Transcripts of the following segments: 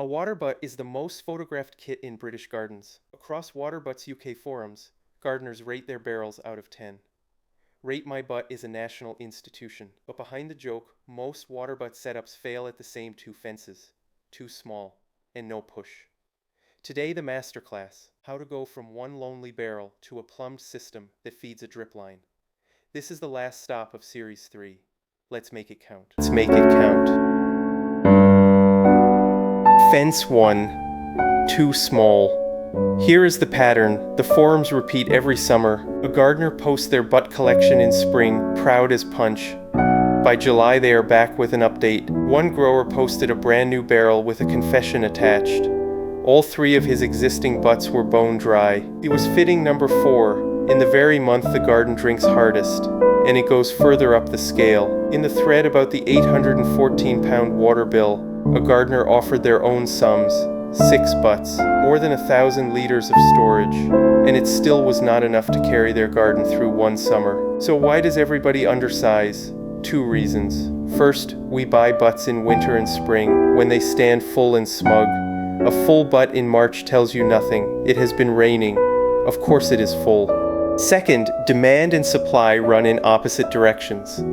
A water butt is the most photographed kit in British gardens. Across Water Butts UK forums, gardeners rate their barrels out of 10. Rate My Butt is a national institution, but behind the joke, most water butt setups fail at the same two fences: too small and no push. Today the masterclass: how to go from one lonely barrel to a plumbed system that feeds a drip line. This is the last stop of Series 3. Let's make it count. Let's make it count. Fence 1. Too small. Here is the pattern the forums repeat every summer. A gardener posts their butt collection in spring, proud as punch. By July they are back with an update. One grower posted a brand new barrel with a confession attached. All three of his existing butts were bone dry. He was fitting number 4, in the very month the garden drinks hardest, and it goes further up the scale. In the thread about the 814-pound water bill, a gardener offered their own sums: 6 butts, more than 1,000 liters of storage, and it still was not enough to carry their garden through one summer. So why does everybody undersize? 2 reasons. First, we buy butts in winter and spring, when they stand full and smug. A full butt in March tells you nothing. It has been raining. Of course it is full. Second, demand and supply run in opposite directions.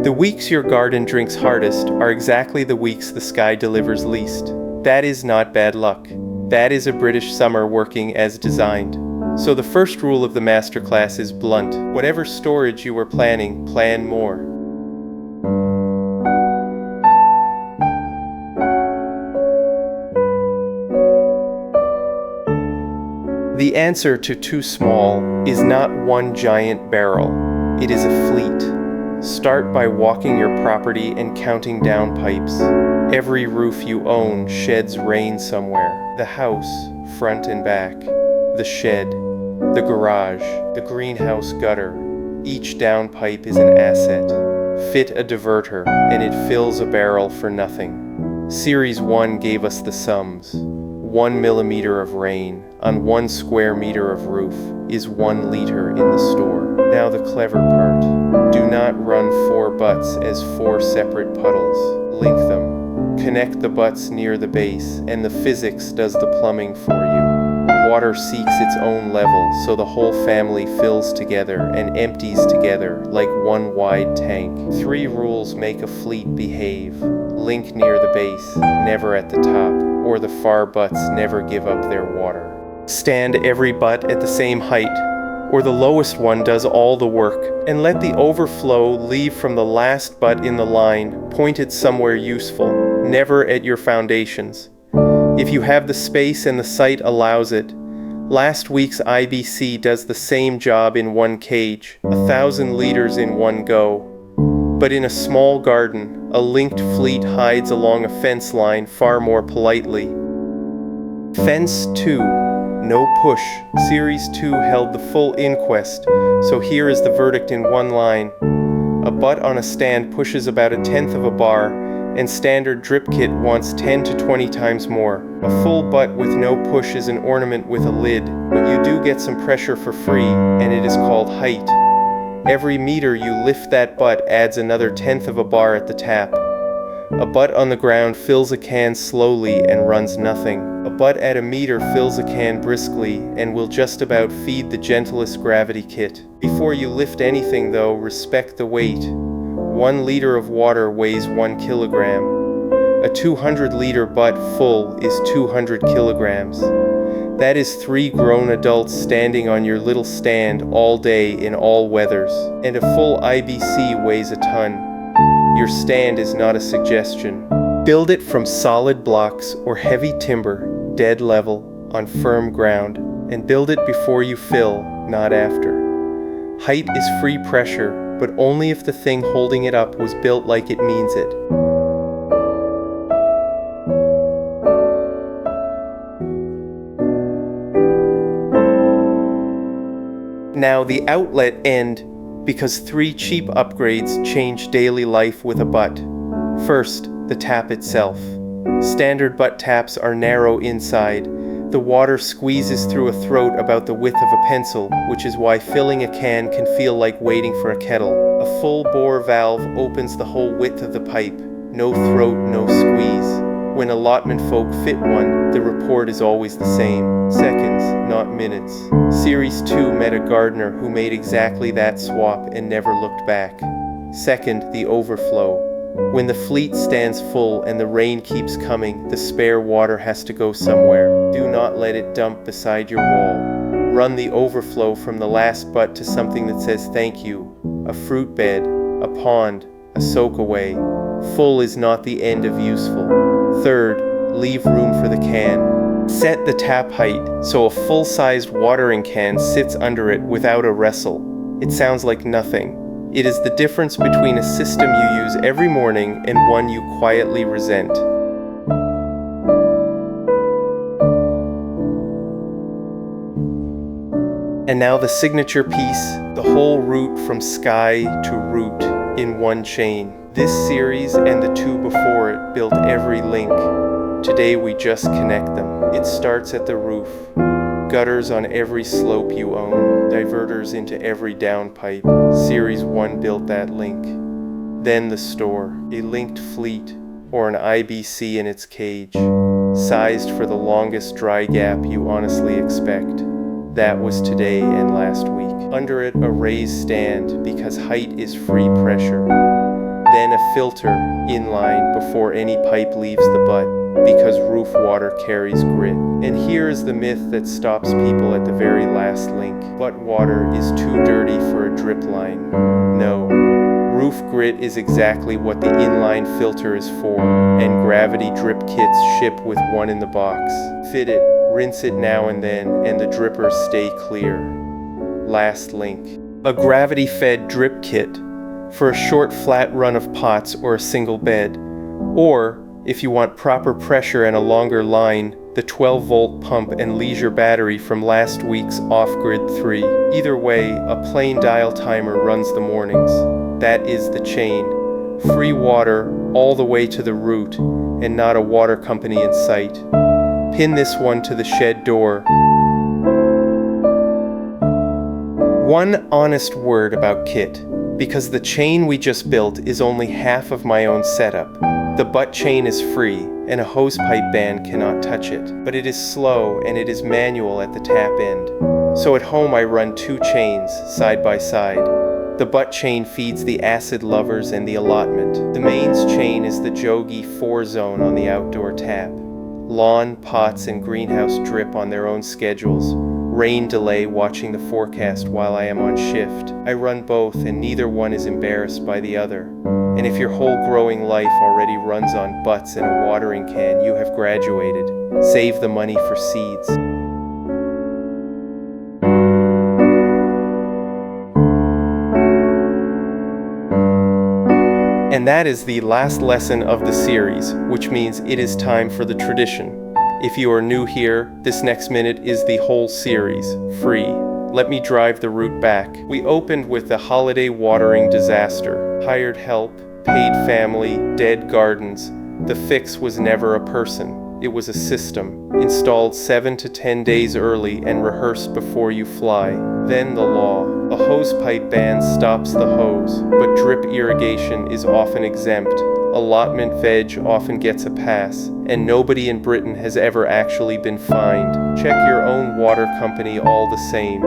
The weeks your garden drinks hardest are exactly the weeks the sky delivers least. That is not bad luck. That is a British summer working as designed. So the first rule of the masterclass is blunt. Whatever storage you are planning, plan more. The answer to too small is not one giant barrel. It is a fleet. Start by walking your property and counting down pipes. Every roof you own sheds rain somewhere. The house, front and back. The shed. The garage. The greenhouse gutter. Each downpipe is an asset. Fit a diverter, and it fills a barrel for nothing. Series 1 gave us the sums. 1 millimeter of rain on 1 square meter of roof is 1 liter in the store. Now the clever part. Do not run 4 butts as 4 separate puddles. Link them. Connect the butts near the base, and the physics does the plumbing for you. Water seeks its own level, so the whole family fills together and empties together like one wide tank. 3 rules make a fleet behave. Link near the base, never at the top, or the far butts never give up their water. Stand every butt at the same height, or the lowest one does all the work, and let the overflow leave from the last butt in the line, pointed somewhere useful, never at your foundations. If you have the space and the site allows it. Last week's IBC does the same job in 1 cage, 1,000 liters in one go. But in a small garden, a linked fleet hides along a fence line far more politely. Fence 2. No push. Series 2 held the full inquest, so here is the verdict in one line. A butt on a stand pushes about 1/10 of a bar, and standard drip kit wants 10 to 20 times more. A full butt with no push is an ornament with a lid, but you do get some pressure for free, and it is called height. Every meter you lift that butt adds another 1/10 of a bar at the tap. A butt on the ground fills a can slowly and runs nothing. A butt at a meter fills a can briskly and will just about feed the gentlest gravity kit. Before you lift anything though, respect the weight. 1 liter of water weighs 1 kilogram. A 200-liter butt full is 200 kilograms. That is 3 grown adults standing on your little stand all day in all weathers. And a full IBC weighs a ton. Your stand is not a suggestion. Build it from solid blocks or heavy timber, dead level, on firm ground, and build it before you fill, not after. Height is free pressure, but only if the thing holding it up was built like it means it. Now the outlet end, because 3 cheap upgrades change daily life with a butt. First, the tap itself. Standard butt taps are narrow inside. The water squeezes through a throat about the width of a pencil, which is why filling a can can feel like waiting for a kettle. A full bore valve opens the whole width of the pipe. No throat, no squeeze. When allotment folk fit one, the report is always the same. Seconds, not minutes. Series 2 met a gardener who made exactly that swap and never looked back. Second, the overflow. When the fleet stands full and the rain keeps coming, the spare water has to go somewhere. Do not let it dump beside your wall. Run the overflow from the last butt to something that says thank you. A fruit bed, a pond, a soak away. Full is not the end of useful. Third, leave room for the can. Set the tap height so a full-sized watering can sits under it without a wrestle. It sounds like nothing. It is the difference between a system you use every morning and one you quietly resent. And now the signature piece, the whole route from sky to root in one chain. This series and the two before it built every link. Today we just connect them. It starts at the roof. Gutters on every slope you own. Diverters into every downpipe. Series 1 built that link. Then the store. A linked fleet, or an IBC in its cage. Sized for the longest dry gap you honestly expect. That was today and last week. Under it a raised stand because height is free pressure. Then a filter inline before any pipe leaves the butt because roof water carries grit. And here is the myth that stops people at the very last link. Butt water is too dirty for a drip line. No. Roof grit is exactly what the inline filter is for, and gravity drip kits ship with one in the box. Fit it, rinse it now and then, and the drippers stay clear. Last link. A gravity-fed drip kit for a short flat run of pots or a single bed. Or, if you want proper pressure and a longer line, the 12-volt pump and leisure battery from last week's off-grid 3. Either way, a plain dial timer runs the mornings. That is the chain. Free water all the way to the root, and not a water company in sight. Pin this one to the shed door. One honest word about kit, because the chain we just built is only half of my own setup. The butt chain is free, and a hosepipe band cannot touch it, but it is slow and it is manual at the tap end. So at home I run two chains, side by side. The butt chain feeds the acid lovers and the allotment. The mains chain is the Johgee 4 zone on the outdoor tap. Lawn, pots, and greenhouse drip on their own schedules. Rain delay watching the forecast while I am on shift. I run both and neither one is embarrassed by the other. And if your whole growing life already runs on butts and a watering can, you have graduated. Save the money for seeds. And that is the last lesson of the series, which means it is time for the tradition. If you are new here, this next minute is the whole series, free. Let me drive the route back. We opened with the holiday watering disaster. Hired help, paid family, dead gardens. The fix was never a person. It was a system, installed 7 to 10 days early and rehearsed before you fly. Then the law. A hosepipe ban stops the hose, but drip irrigation is often exempt. Allotment veg often gets a pass, and nobody in Britain has ever actually been fined. Check your own water company all the same.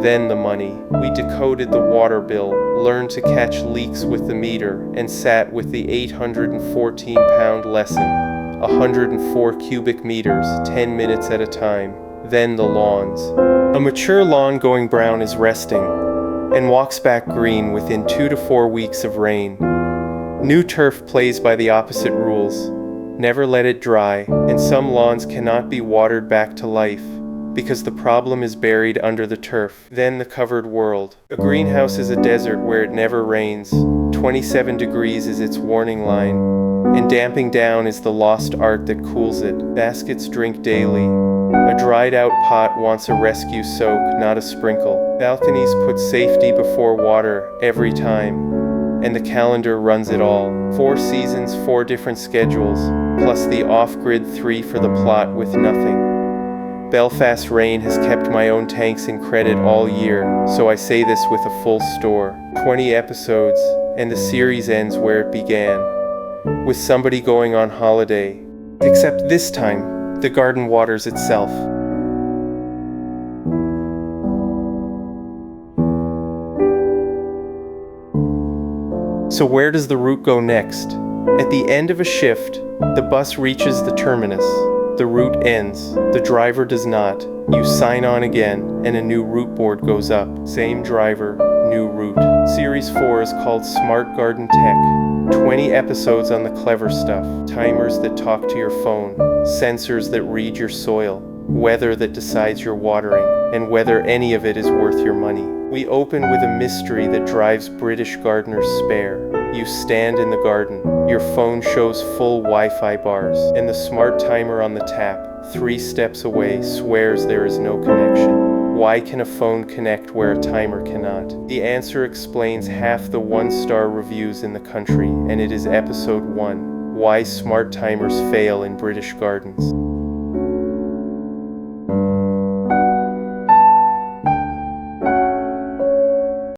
Then the money. We decoded the water bill, learned to catch leaks with the meter, and sat with the 814-pound lesson. 104 cubic meters, 10 minutes at a time. Then the lawns. A mature lawn going brown is resting, and walks back green within 2 to 4 weeks of rain. New turf plays by the opposite rules. Never let it dry, and some lawns cannot be watered back to life, because the problem is buried under the turf. Then the covered world. A greenhouse is a desert where it never rains. 27 degrees is its warning line, and damping down is the lost art that cools it. Baskets drink daily. A dried out pot wants a rescue soak, not a sprinkle. Balconies put safety before water every time, and the calendar runs it all. 4 seasons, 4 different schedules, plus the off-grid 3 for the plot with nothing. Belfast rain has kept my own tanks in credit all year, so I say this with a full store. 20 episodes, and the series ends where it began, with somebody going on holiday. Except this time, the garden waters itself. So where does the route go next? At the end of a shift, the bus reaches the terminus. The route ends. The driver does not. You sign on again, and a new route board goes up. Same driver, new route. Series 4 is called Smart Garden Tech. 20 episodes on the clever stuff. Timers that talk to your phone. Sensors that read your soil. Weather that decides your watering, and whether any of it is worth your money. We open with a mystery that drives British gardeners spare. You stand in the garden, your phone shows full Wi-Fi bars, and the smart timer on the tap, 3 steps away, swears there is no connection. Why can a phone connect where a timer cannot? The answer explains half the 1-star reviews in the country, and it is episode 1, Why Smart Timers Fail in British Gardens.